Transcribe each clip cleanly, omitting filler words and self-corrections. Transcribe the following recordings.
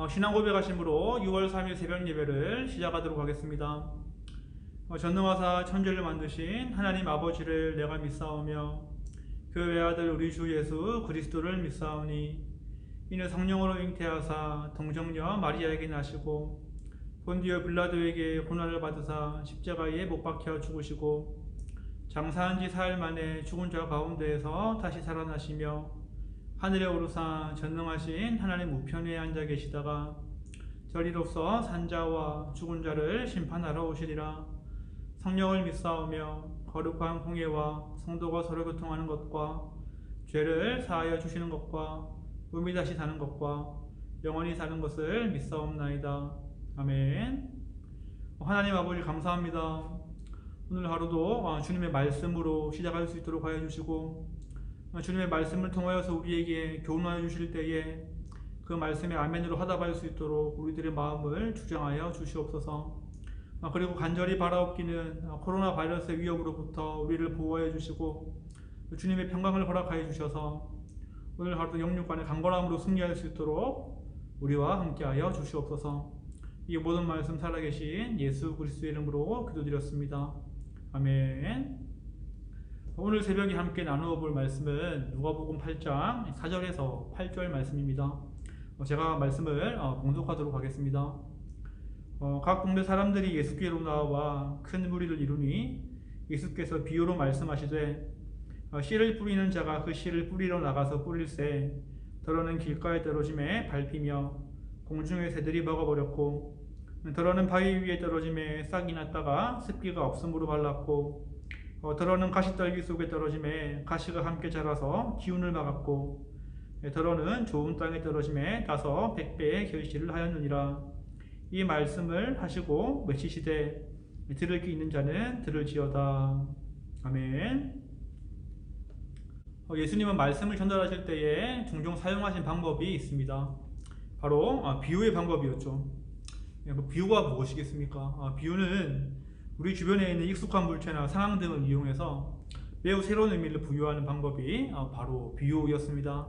신앙 고백하심으로 6월 3일 새벽 예배를 시작하도록 하겠습니다. 전능하사 천지를 만드신 하나님 아버지를 내가 믿사오며 그 외아들 우리 주 예수 그리스도를 믿사오니 이는 성령으로 잉태하사 동정녀 마리아에게 나시고 본디오 빌라도에게 고난을 받으사 십자가에 못 박혀 죽으시고 장사한 지 사흘 만에 죽은 자 가운데에서 다시 살아나시며 하늘에 오르사 전능하신 하나님 우편에 앉아 계시다가 저리로서 산자와 죽은 자를 심판하러 오시리라. 성령을 믿사오며 거룩한 공예와 성도가 서로 교통하는 것과 죄를 사하여 주시는 것과 몸이 다시 사는 것과 영원히 사는 것을 믿사옵나이다. 아멘. 하나님 아버지 감사합니다. 오늘 하루도 주님의 말씀으로 시작할 수 있도록 하여 주시고 주님의 말씀을 통하여서 우리에게 교훈하여 주실 때에 그 말씀에 아멘으로 화답할 수 있도록 우리들의 마음을 주장하여 주시옵소서. 그리고 간절히 바라옵기는 코로나 바이러스의 위협으로부터 우리를 보호하여 주시고 주님의 평강을 허락하여 주셔서 오늘 하루도 영육간의 강건함으로 승리할 수 있도록 우리와 함께하여 주시옵소서. 이 모든 말씀 살아계신 예수 그리스도의 이름으로 기도드렸습니다. 아멘. 오늘 새벽에 함께 나누어 볼 말씀은 누가복음 8장 4절에서 8절 말씀입니다. 제가 말씀을 봉독하도록 하겠습니다. 각 동네 사람들이 예수께로 나와 큰 무리를 이루니 예수께서 비유로 말씀하시되 씨를 뿌리는 자가 그 씨를 뿌리러 나가서 뿌릴새 더러는 길가에 떨어짐에 밟히며 공중의 새들이 먹어버렸고 더러는 바위 위에 떨어짐에 싹이 났다가 습기가 없음으로 발랐고 더러는 가시떨기 속에 떨어짐에 가시가 함께 자라서 기운을 막았고 더러는 좋은 땅에 떨어짐에 다서 100배의 결실을 하였느니라. 이 말씀을 하시고 외치시되 들을 귀 있는 자는 들을지어다. 아멘. 예수님은 말씀을 전달하실 때에 종종 사용하신 방법이 있습니다. 바로 비유의 방법이었죠. 비유가 무엇이겠습니까? 비유는 우리 주변에 있는 익숙한 물체나 상황 등을 이용해서 매우 새로운 의미를 부여하는 방법이 바로 비유였습니다.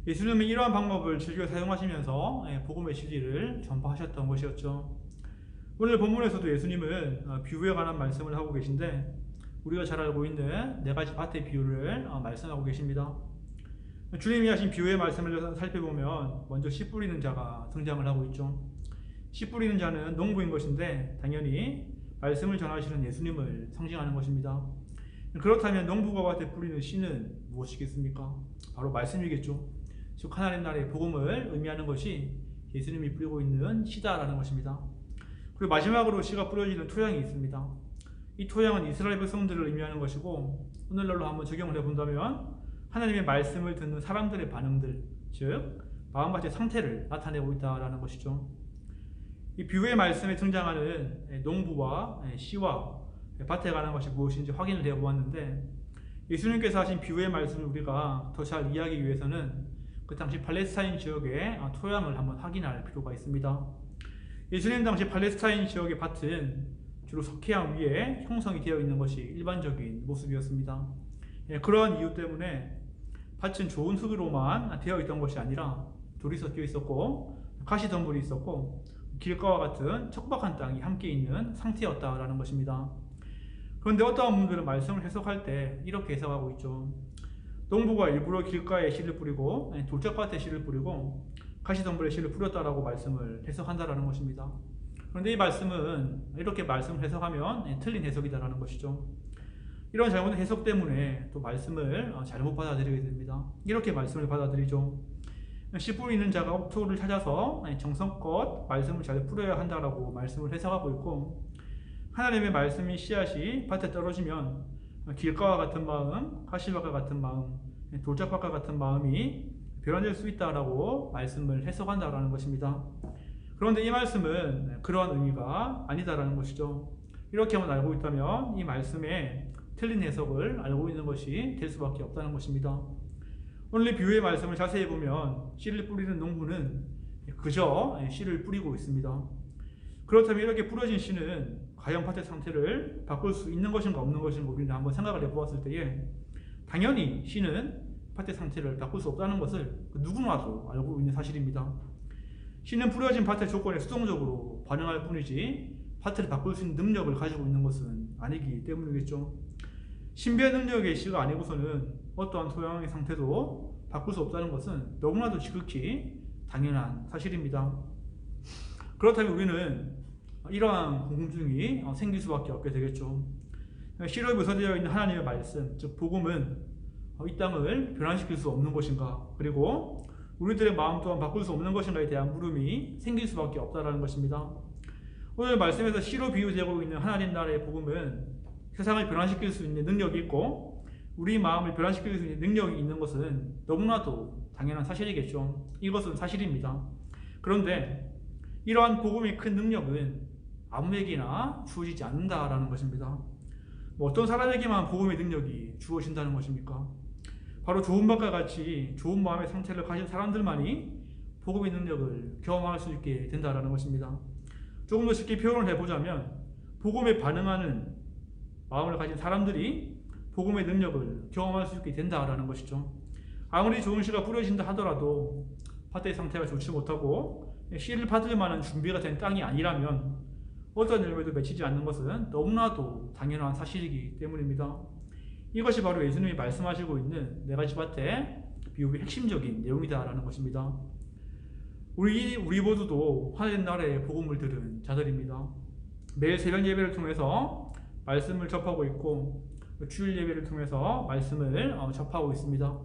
예수님은 이러한 방법을 즐겨 사용하시면서 복음의 진리를 전파하셨던 것이었죠. 오늘 본문에서도 예수님은 비유에 관한 말씀을 하고 계신데 우리가 잘 알고 있는 네 가지 밭의 비유를 말씀하고 계십니다. 주님이 하신 비유의 말씀을 살펴보면 먼저 씨 뿌리는 자가 등장을 하고 있죠. 씨 뿌리는 자는 농부인 것인데 당연히 말씀을 전하시는 예수님을 상징하는 것입니다. 그렇다면 농부가 밭에 뿌리는 씨는 무엇이겠습니까? 바로 말씀이겠죠. 즉 하나님 나라의 복음을 의미하는 것이 예수님이 뿌리고 있는 씨다라는 것입니다. 그리고 마지막으로 씨가 뿌려지는 토양이 있습니다. 이 토양은 이스라엘 백성들을 의미하는 것이고 오늘날로 한번 적용을 해본다면 하나님의 말씀을 듣는 사람들의 반응들, 즉 마음밭의 상태를 나타내고 있다라는 것이죠. 이 비유의 말씀에 등장하는 농부와 씨와 밭에 관한 것이 무엇인지 확인을 해보았는데 예수님께서 하신 비유의 말씀을 우리가 더 잘 이해하기 위해서는 그 당시 팔레스타인 지역의 토양을 한번 확인할 필요가 있습니다. 예수님 당시 팔레스타인 지역의 밭은 주로 석회암 위에 형성이 되어 있는 것이 일반적인 모습이었습니다. 그러한 이유 때문에 밭은 좋은 흙으로만 되어 있던 것이 아니라 돌이 섞여 있었고 가시덤불이 있었고 길가와 같은 척박한 땅이 함께 있는 상태였다라는 것입니다. 그런데 어떠한 분들은 말씀을 해석할 때 이렇게 해석하고 있죠. 농부가 일부러 길가에 씨를 뿌리고 돌짝밭에 씨를 뿌리고 가시덤불에 씨를 뿌렸다라고 말씀을 해석한다라는 것입니다. 그런데 이 말씀은 이렇게 말씀을 해석하면 틀린 해석이다라는 것이죠. 이런 잘못된 해석 때문에 또 말씀을 잘못 받아들이게 됩니다. 이렇게 말씀을 받아들이죠. 씨 뿌리는 자가 옥토를 찾아서 정성껏 말씀을 잘 뿌려야 한다라고 말씀을 해석하고 있고 하나님의 말씀인 씨앗이 밭에 떨어지면 길가와 같은 마음, 가시밭과 같은 마음, 돌짝밭과 같은 마음이 변화될 수 있다라고 말씀을 해석한다라는 것입니다. 그런데 이 말씀은 그러한 의미가 아니다라는 것이죠. 이렇게만 알고 있다면 이 말씀에 틀린 해석을 알고 있는 것이 될 수밖에 없다는 것입니다. 오늘 이 비유의 말씀을 자세히 보면 씨를 뿌리는 농부는 그저 씨를 뿌리고 있습니다. 그렇다면 이렇게 뿌려진 씨는 과연 밭의 상태를 바꿀 수 있는 것인가 없는 것인가 우리는 한번 생각을 해보았을 때에 당연히 씨는 밭의 상태를 바꿀 수 없다는 것을 누구나도 알고 있는 사실입니다. 씨는 뿌려진 밭의 조건에 수동적으로 반응할 뿐이지 밭을 바꿀 수 있는 능력을 가지고 있는 것은 아니기 때문이겠죠. 신비의 능력의 씨가 아니고서는 어떠한 토양의 상태도 바꿀 수 없다는 것은 너무나도 지극히 당연한 사실입니다. 그렇다면 우리는 이러한 궁금증이 생길 수밖에 없게 되겠죠. 씨로 묘사되어 있는 하나님의 말씀, 즉 복음은 이 땅을 변화시킬 수 없는 것인가, 그리고 우리들의 마음 또한 바꿀 수 없는 것인가에 대한 물음이 생길 수밖에 없다는 것입니다. 오늘 말씀에서 씨로 비유되고 있는 하나님 나라의 복음은 세상을 변화시킬 수 있는 능력이 있고 우리 마음을 변화시킬 수 있는 능력이 있는 것은 너무나도 당연한 사실이겠죠. 이것은 사실입니다. 그런데 이러한 복음의 큰 능력은 아무에게나 주어지지 않는다라는 것입니다. 어떤 사람에게만 복음의 능력이 주어진다는 것입니까? 바로 좋은 것과 같이 좋은 마음의 상태를 가진 사람들만이 복음의 능력을 경험할 수 있게 된다는 것입니다. 조금 더 쉽게 표현을 해보자면 복음에 반응하는 마음을 가진 사람들이 복음의 능력을 경험할 수 있게 된다는 것이죠. 아무리 좋은 씨가 뿌려진다 하더라도 밭의 상태가 좋지 못하고 씨를 받을 만한 준비가 된 땅이 아니라면 어떤 열매도 맺히지 않는 것은 너무나도 당연한 사실이기 때문입니다. 이것이 바로 예수님이 말씀하시고 있는 네 가지 밭의 비유의 핵심적인 내용이다라는 것입니다. 우리 모두도 하나님 나라의 복음을 들은 자들입니다. 매일 새벽 예배를 통해서 말씀을 접하고 있고 주일 예배를 통해서 말씀을 접하고 있습니다.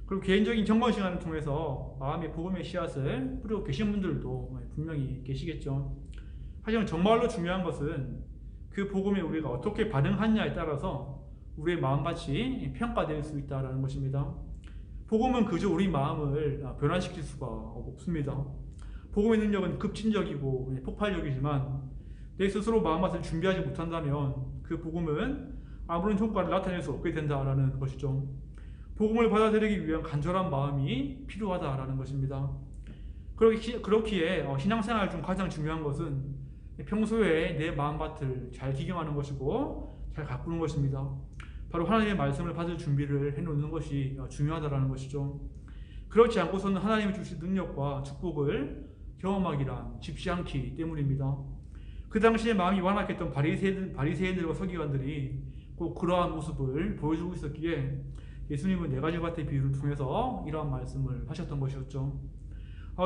그리고 개인적인 경건 시간을 통해서 마음의 복음의 씨앗을 뿌리고 계신 분들도 분명히 계시겠죠. 하지만 정말로 중요한 것은 그 복음에 우리가 어떻게 반응하느냐에 따라서 우리의 마음밭이 평가될 수 있다는 것입니다. 복음은 그저 우리 마음을 변화시킬 수가 없습니다. 복음의 능력은 급진적이고 폭발적이지만 내 스스로 마음밭을 준비하지 못한다면 그 복음은 아무런 효과를 나타낼 수 없게 된다는 것이죠. 복음을 받아들이기 위한 간절한 마음이 필요하다는 것입니다. 그렇기에 신앙생활 중 가장 중요한 것은 평소에 내 마음밭을 잘 기경하는 것이고 잘 가꾸는 것입니다. 바로 하나님의 말씀을 받을 준비를 해놓는 것이 중요하다는 것이죠. 그렇지 않고서는 하나님이 주신 능력과 축복을 경험하기란 쉽지 않기 때문입니다. 그 당시에 마음이 완악했던 바리새인들과 서기관들이 꼭 그러한 모습을 보여주고 있었기에 예수님은 네 가지 밭의 비유를 통해서 이러한 말씀을 하셨던 것이었죠.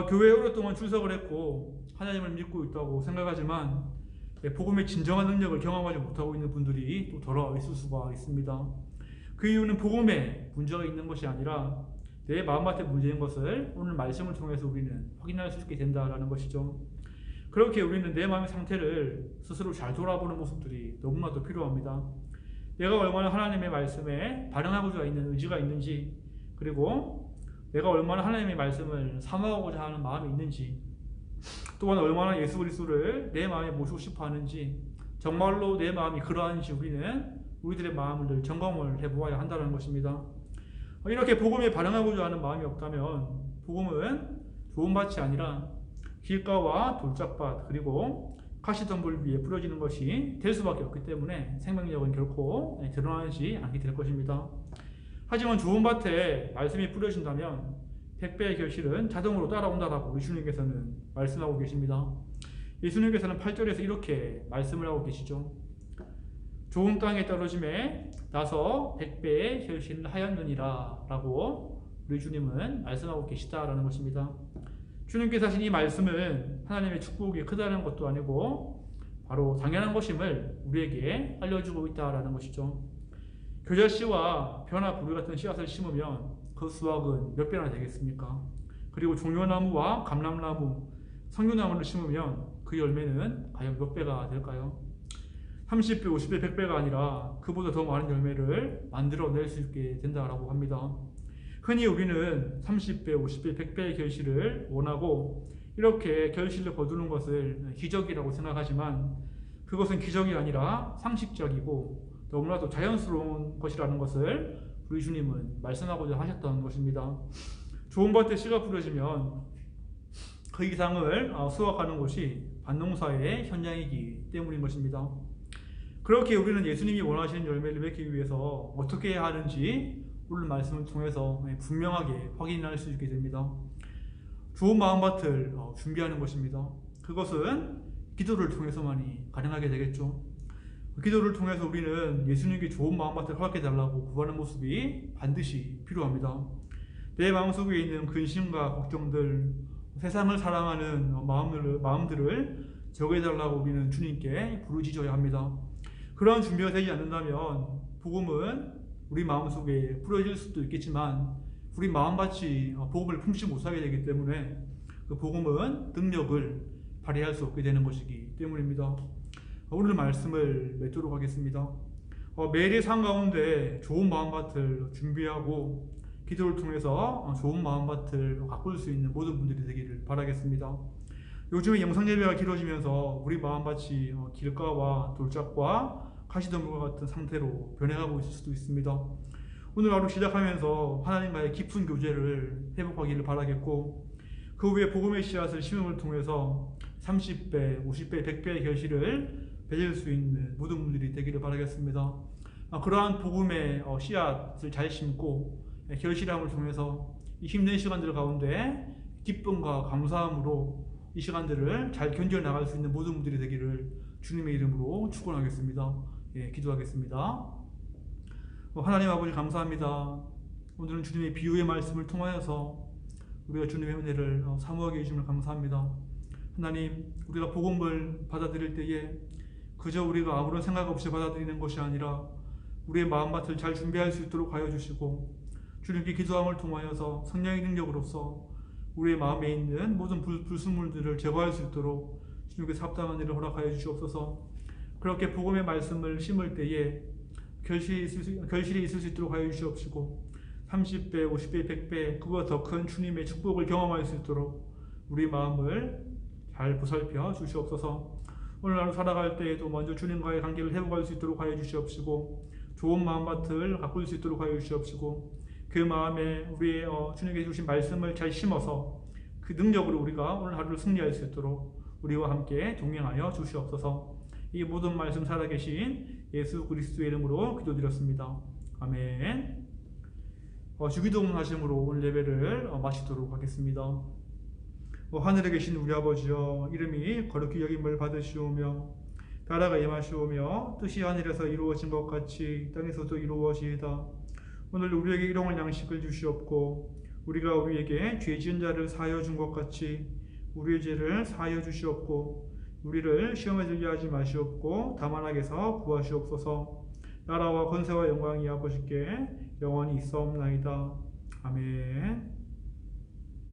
교회에 오랫동안 출석을 했고 하나님을 믿고 있다고 생각하지만 복음의 진정한 능력을 경험하지 못하고 있는 분들이 또 더러 있을 수가 있습니다. 그 이유는 복음에 문제가 있는 것이 아니라 내 마음밭에 문제인 것을 오늘 말씀을 통해서 우리는 확인할 수 있게 된다는 것이죠. 그렇게 우리는 내 마음의 상태를 스스로 잘 돌아보는 모습들이 너무나도 필요합니다. 내가 얼마나 하나님의 말씀에 반응하고자 있는 의지가 있는지, 그리고 내가 얼마나 하나님의 말씀을 사모하고자 하는 마음이 있는지, 또한 얼마나 예수 그리스도를 내 마음에 모시고 싶어 하는지, 정말로 내 마음이 그러한지 우리들의 마음을 늘 점검을 해보아야 한다는 것입니다. 이렇게 복음에 반응하고자 하는 마음이 없다면 복음은 좋은 밭이 아니라 길가와 돌짝밭 그리고 가시덤불 위에 뿌려지는 것이 될 수밖에 없기 때문에 생명력은 결코 드러나지 않게 될 것입니다. 하지만 좋은 밭에 말씀이 뿌려진다면 100배의 결실은 자동으로 따라온다라고 예수님께서는 말씀하고 계십니다. 예수님께서는 8절에서 이렇게 말씀을 하고 계시죠. 좋은 땅에 떨어짐에 나서 100배의 결실을 하였느니라 라고 우리 주님은 말씀하고 계시다라는 것입니다. 주님께서 하신 이 말씀은 하나님의 축복이 크다는 것도 아니고 바로 당연한 것임을 우리에게 알려주고 있다라는 것이죠. 겨자씨와 벼나 부리 같은 씨앗을 심으면 그 수확은 몇 배나 되겠습니까? 그리고 종려나무와 감람나무, 석류나무를 심으면 그 열매는 과연 몇 배가 될까요? 30배, 50배, 100배가 아니라 그보다 더 많은 열매를 만들어낼 수 있게 된다고 합니다. 흔히 우리는 30배, 50배, 100배의 결실을 원하고 이렇게 결실을 거두는 것을 기적이라고 생각하지만 그것은 기적이 아니라 상식적이고 너무나도 자연스러운 것이라는 것을 우리 주님은 말씀하고자 하셨던 것입니다. 좋은 밭에 씨가 뿌려지면 그 이상을 수확하는 것이 밭농사의 현장이기 때문인 것입니다. 그렇게 우리는 예수님이 원하시는 열매를 맺기 위해서 어떻게 해야 하는지 오늘 말씀을 통해서 분명하게 확인할 수 있게 됩니다. 좋은 마음밭을 준비하는 것입니다. 그것은 기도를 통해서만이 가능하게 되겠죠. 기도를 통해서 우리는 예수님께 좋은 마음밭을 허락해 달라고 구하는 모습이 반드시 필요합니다. 내 마음속에 있는 근심과 걱정들, 세상을 사랑하는 마음들을 제거해달라고 우리는 주님께 부르짖어야 합니다. 그러한 준비가 되지 않는다면 복음은 우리 마음속에 뿌려질 수도 있겠지만 우리 마음밭이 복음을 품지 못하게 되기 때문에 그 복음은 능력을 발휘할 수 없게 되는 것이기 때문입니다. 오늘 말씀을 맺도록 하겠습니다. 매일의 삶 가운데 좋은 마음밭을 준비하고 기도를 통해서 좋은 마음밭을 가꿀 수 있는 모든 분들이 되기를 바라겠습니다. 요즘에 영상예배가 길어지면서 우리 마음밭이 길가와 돌짝과 가시덤불과 같은 상태로 변해가고 있을 수도 있습니다. 오늘 하루 시작하면서 하나님과의 깊은 교제를 회복하기를 바라겠고, 그 후에 복음의 씨앗을 심음을 통해서 30배, 50배, 100배의 결실을 맺을 수 있는 모든 분들이 되기를 바라겠습니다. 그러한 복음의 씨앗을 잘 심고 결실함을 통해서 이 힘든 시간들 가운데 기쁨과 감사함으로 이 시간들을 잘 견뎌나갈 수 있는 모든 분들이 되기를 주님의 이름으로 축원하겠습니다. 기도하겠습니다. 하나님 아버지 감사합니다. 오늘은 주님의 비유의 말씀을 통하여서 우리가 주님의 은혜를 사모하게 해주심을 감사합니다. 하나님, 우리가 복음을 받아들일 때에 그저 우리가 아무런 생각 없이 받아들이는 것이 아니라 우리의 마음밭을 잘 준비할 수 있도록 하여 주시고, 주님께 기도함을 통하여서 성령의 능력으로서 우리의 마음에 있는 모든 불순물들을 제거할 수 있도록 주님께서 합당한 일을 허락하여 주시옵소서. 그렇게 복음의 말씀을 심을 때에 결실이 있을 수 있도록 하여 주시옵시고, 30배, 50배, 100배 그보다 더 큰 주님의 축복을 경험할 수 있도록 우리 마음을 잘 보살펴 주시옵소서. 오늘 하루 살아갈 때에도 먼저 주님과의 관계를 회복할 수 있도록 하여 주시옵시고, 좋은 마음밭을 가꿀 수 있도록 하여 주시옵시고, 그 마음에 우리의 주님께 주신 말씀을 잘 심어서 그 능력으로 우리가 오늘 하루를 승리할 수 있도록 우리와 함께 동행하여 주시옵소서. 이 모든 말씀 살아계신 예수 그리스도의 이름으로 기도드렸습니다. 아멘. 주기도문 하심으로 오늘 예배를 마치도록 하겠습니다. 하늘에 계신 우리 아버지여, 이름이 거룩히 여김을 받으시오며 나라가 임하시오며 뜻이 하늘에서 이루어진 것 같이 땅에서도 이루어지이다. 오늘 우리에게 일용할 양식을 주시옵고, 우리가 우리에게 죄 지은 자를 사하여 준 것 같이 우리의 죄를 사하여 주시옵고, 우리를 시험에 들게 하지 마시옵고 다만 악에서 구하시옵소서. 나라와 권세와 영광이 아버지께 영원히 있사옵나이다. 아멘.